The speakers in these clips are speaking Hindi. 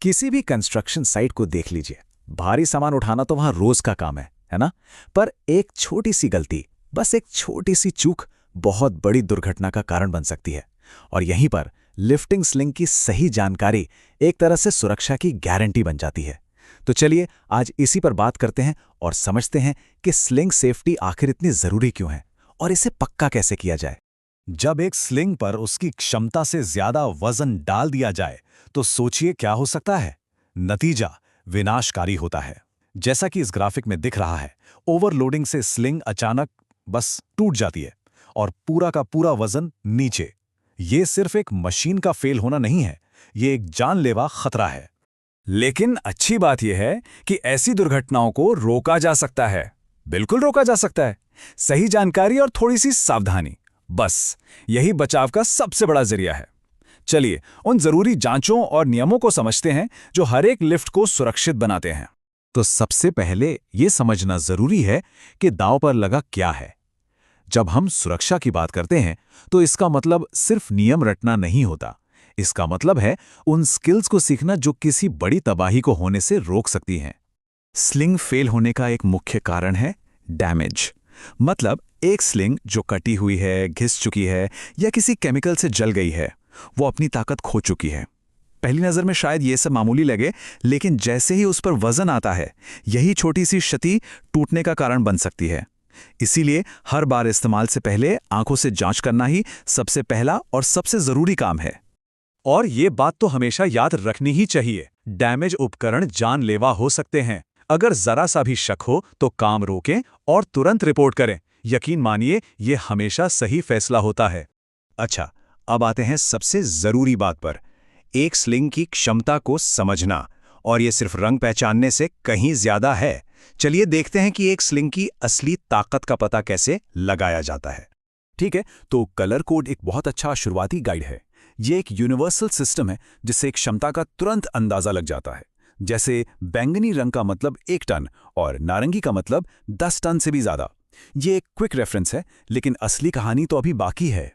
किसी भी कंस्ट्रक्शन साइट को देख लीजिए। भारी सामान उठाना तो वहां रोज का काम है ना? पर एक छोटी सी गलती, बस एक छोटी सी चूक बहुत बड़ी दुर्घटना का कारण बन सकती है। और यहीं पर लिफ्टिंग स्लिंग की सही जानकारी एक तरह से सुरक्षा की गारंटी बन जाती है। तो चलिए आज इसी पर बात करते हैं और समझते हैं कि स्लिंग सेफ्टी आखिर इतनी जरूरी क्यों है और इसे पक्का कैसे किया जाए। जब एक स्लिंग पर उसकी क्षमता से ज्यादा वजन डाल दिया जाए तो सोचिए क्या हो सकता है। नतीजा विनाशकारी होता है। जैसा कि इस ग्राफिक में दिख रहा है, ओवरलोडिंग से स्लिंग अचानक बस टूट जाती है और पूरा का पूरा वजन नीचे। ये सिर्फ एक मशीन का फेल होना नहीं है, ये एक जानलेवा खतरा है। लेकिन अच्छी बात यह है कि ऐसी दुर्घटनाओं को रोका जा सकता है। बिल्कुल रोका जा सकता है। सही जानकारी और थोड़ी सी सावधानी, बस यही बचाव का सबसे बड़ा जरिया है। चलिए उन जरूरी जांचों और नियमों को समझते हैं जो हर एक लिफ्ट को सुरक्षित बनाते हैं। तो सबसे पहले ये समझना जरूरी है कि दांव पर लगा क्या है। जब हम सुरक्षा की बात करते हैं तो इसका मतलब सिर्फ नियम रटना नहीं होता। इसका मतलब है उन स्किल्स को सीखना जो किसी बड़ी तबाही को होने से रोक सकती हैं। स्लिंग फेल होने का एक मुख्य कारण है डैमेज। मतलब एक स्लिंग जो कटी हुई है, घिस चुकी है या किसी केमिकल से जल गई है, वो अपनी ताकत खो चुकी है। पहली नज़र में शायद ये सब मामूली लगे, लेकिन जैसे ही उस पर वजन आता है, यही छोटी सी क्षति टूटने का कारण बन सकती है। इसीलिए हर बार इस्तेमाल से पहले आंखों से जांच करना ही सबसे पहला और सबसे जरूरी काम है। और ये बात तो हमेशा याद रखनी ही चाहिए, डैमेज उपकरण जानलेवा हो सकते हैं। अगर जरा सा भी शक हो तो काम रोकें और तुरंत रिपोर्ट करें। यकीन मानिए, ये हमेशा सही फैसला होता है। अच्छा, अब आते हैं सबसे जरूरी बात पर, एक स्लिंग की क्षमता को समझना। और ये सिर्फ रंग पहचानने से कहीं ज्यादा है। चलिए देखते हैं कि एक स्लिंग की असली ताकत का पता कैसे लगाया जाता है। ठीक है, तो कलर कोड एक बहुत अच्छा शुरुआती गाइड है। ये एक यूनिवर्सल सिस्टम है जिससे क्षमता का तुरंत अंदाजा लग जाता है। जैसे बैंगनी रंग का मतलब 1 टन और नारंगी का मतलब 10 टन से भी ज्यादा। ये एक क्विक रेफरेंस है, लेकिन असली कहानी तो अभी बाकी है।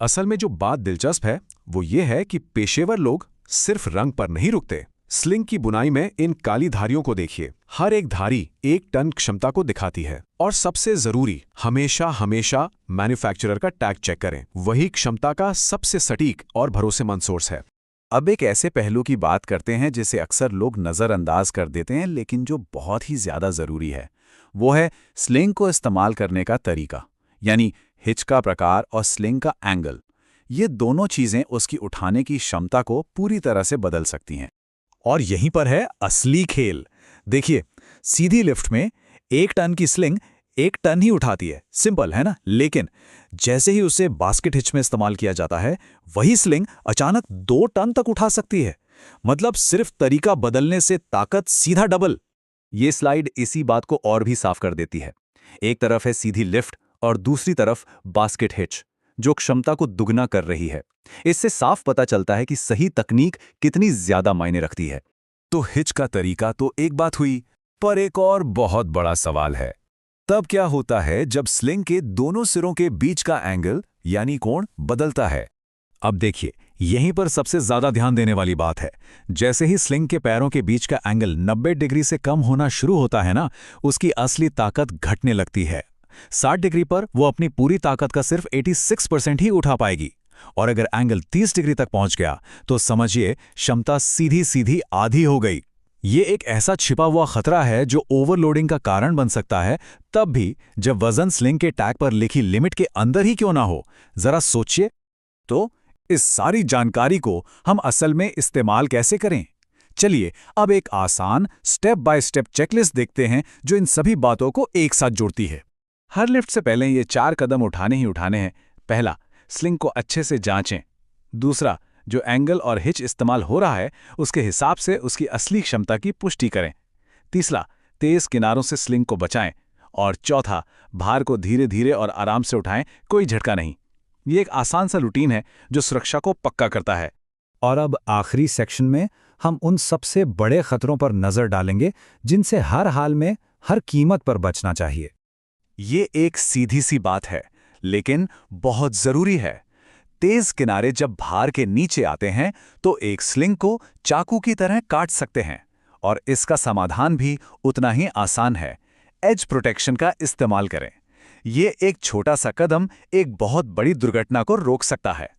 असल में जो बात दिलचस्प है वो ये है कि पेशेवर लोग सिर्फ रंग पर नहीं रुकते। स्लिंग की बुनाई में इन काली धारियों को देखिए। हर एक धारी 1 टन क्षमता को दिखाती है। और सबसे जरूरी, हमेशा मैन्युफैक्चरर का टैग चेक करें। वही क्षमता का सबसे सटीक और भरोसेमंद सोर्स है। अब एक ऐसे पहलू की बात करते हैं जिसे अक्सर लोग नज़रअंदाज कर देते हैं, लेकिन जो बहुत ही ज़्यादा ज़रूरी है। वो है स्लिंग को इस्तेमाल करने का तरीका, यानी हिच का प्रकार और स्लिंग का एंगल। ये दोनों चीज़ें उसकी उठाने की क्षमता को पूरी तरह से बदल सकती हैं। और यहीं पर है असली खेल। देखिए, सीधी लिफ्ट में 1 टन की स्लिंग 1 टन ही उठाती है, सिंपल है ना? लेकिन जैसे ही उसे बास्केट हिच में इस्तेमाल किया जाता है, वही स्लिंग अचानक 2 टन तक उठा सकती है। मतलब सिर्फ तरीका बदलने से ताकत सीधा डबल। ये स्लाइड इसी बात को और भी साफ कर देती है। एक तरफ है सीधी लिफ्ट और दूसरी तरफ बास्केट हिच, जो क्षमता को दुगना कर रही है। इससे साफ पता चलता है कि सही तकनीक कितनी ज्यादा मायने रखती है। तो हिच का तरीका तो एक बात हुई, पर एक और बहुत बड़ा सवाल है। तब क्या होता है जब स्लिंग के दोनों सिरों के बीच का एंगल यानी कोण बदलता है? अब देखिए, यहीं पर सबसे ज्यादा ध्यान देने वाली बात है। जैसे ही स्लिंग के पैरों के बीच का एंगल 90 डिग्री से कम होना शुरू होता है ना, उसकी असली ताकत घटने लगती है। 60 डिग्री पर वो अपनी पूरी ताकत का सिर्फ 86% ही उठा पाएगी। और अगर एंगल 30 डिग्री तक पहुंच गया तो समझिए क्षमता सीधी सीधी आधी हो गई। ये एक ऐसा छिपा हुआ खतरा है जो ओवरलोडिंग का कारण बन सकता है, तब भी जब वजन स्लिंग के टैग पर लिखी लिमिट के अंदर ही क्यों ना हो। जरा सोचिए। तो इस सारी जानकारी को हम असल में इस्तेमाल कैसे करें? चलिए अब एक आसान स्टेप बाय स्टेप चेकलिस्ट देखते हैं जो इन सभी बातों को एक साथ जोड़ती है। हर लिफ्ट से पहले ये 4 कदम उठाने ही उठाने हैं। पहला, स्लिंग को अच्छे से जांचें। दूसरा, जो एंगल और हिच इस्तेमाल हो रहा है उसके हिसाब से उसकी असली क्षमता की पुष्टि करें। तीसरा, तेज किनारों से स्लिंग को बचाएं। और चौथा, भार को धीरे धीरे और आराम से उठाएं, कोई झटका नहीं। ये एक आसान सा रूटीन है जो सुरक्षा को पक्का करता है। और अब आखिरी सेक्शन में हम उन सबसे बड़े खतरों पर नजर डालेंगे जिनसे हर हाल में, हर कीमत पर बचना चाहिए। ये एक सीधी सी बात है, लेकिन बहुत जरूरी है। तेज किनारे जब भार के नीचे आते हैं तो एक स्लिंग को चाकू की तरह काट सकते हैं। और इसका समाधान भी उतना ही आसान है। एज प्रोटेक्शन का इस्तेमाल करें। ये एक छोटा सा कदम एक बहुत बड़ी दुर्घटना को रोक सकता है।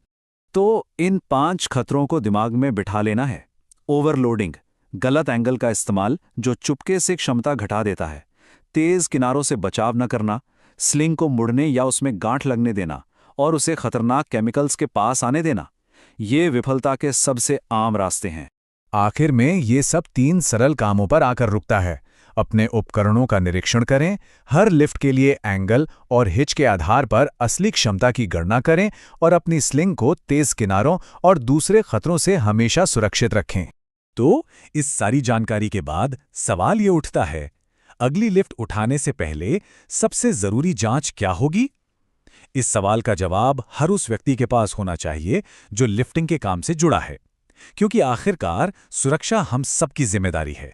तो इन 5 खतरों को दिमाग में बिठा लेना है। ओवरलोडिंग, गलत एंगल का इस्तेमाल जो चुपके से क्षमता घटा देता है, तेज किनारों से बचाव न करना, स्लिंग को मुड़ने या उसमें गांठ लगने देना और उसे खतरनाक केमिकल्स के पास आने देना, ये विफलता के सबसे आम रास्ते हैं। आखिर में ये सब 3 सरल कामों पर आकर रुकता है। अपने उपकरणों का निरीक्षण करें, हर लिफ्ट के लिए एंगल और हिच के आधार पर असली क्षमता की गणना करें और अपनी स्लिंग को तेज किनारों और दूसरे खतरों से हमेशा सुरक्षित रखें। तो इस सारी जानकारी के बाद सवाल ये उठता है, अगली लिफ्ट उठाने से पहले सबसे जरूरी जांच क्या होगी? इस सवाल का जवाब हर उस व्यक्ति के पास होना चाहिए जो लिफ्टिंग के काम से जुड़ा है, क्योंकि आखिरकार सुरक्षा हम सबकी जिम्मेदारी है।